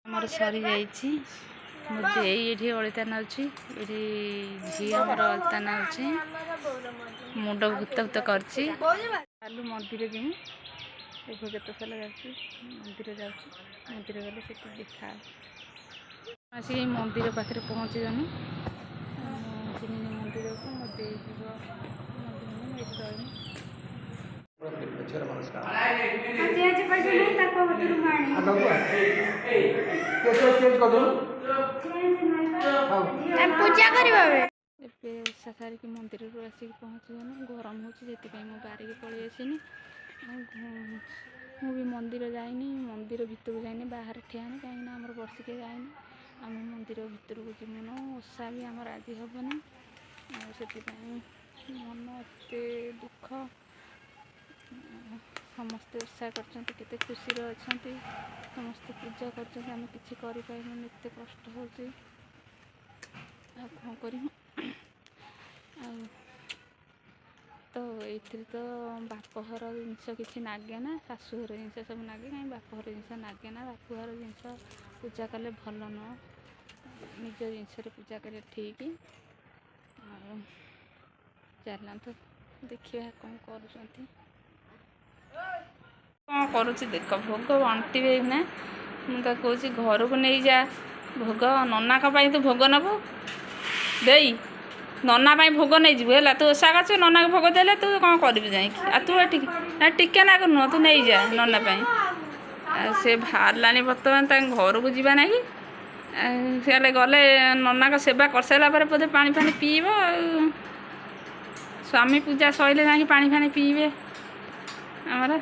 आमर सरी जाइए मुझे ये अलता नौची ये झी आमर अलता नौची मुंड भूत भूत कर मंदिर जी देखो केत साल जाऊँ मंदिर जाऊँ मंदिर गले से देखा आसिक मंदिर पाखे पहुँची जानी मंदिर को मत पूजा करवा सारिक मंदिर आसिक पहुँची जानी गरम हो बारिक पलि आसनी भी मंदिर जाइनी मंदिर भितर जाइनी बाहर ठियानी कहीं आम बर्षिके जाइनी आम मंदिर भितर को जीवन ओषा भी आमर आज हेनी से मन एत दुख समस्ते ओषा कर खुशी अच्छा समस्ते पूजा करें किसी एत कष्ट हो कौन कर तो ये तो बापघर जिनस किसी नागे ना शाशुघर जिनस सब नागे कहीं बापघर जिनस नागे ना बापघर जिनस पूजा कले भल नुह निज जिनस पूजा कले ठीक चलते देखिए कौन कर देख भोग बांटे ना मुझे कौच घर को नहीं जा भोग नना तो भोग नबू दे नना भोग नहीं जीव है तू ओषा कर नना भोग देले तू कौन कर तू टिके ना नुह तू नहीं जा नना से बाहर बर्तमान घर को जीवा ना कि सी गले नना सेवा कर सारा बोधे पानी फानी पीब स्वामी पूजा सैले ना पानी फानी पीबे आमर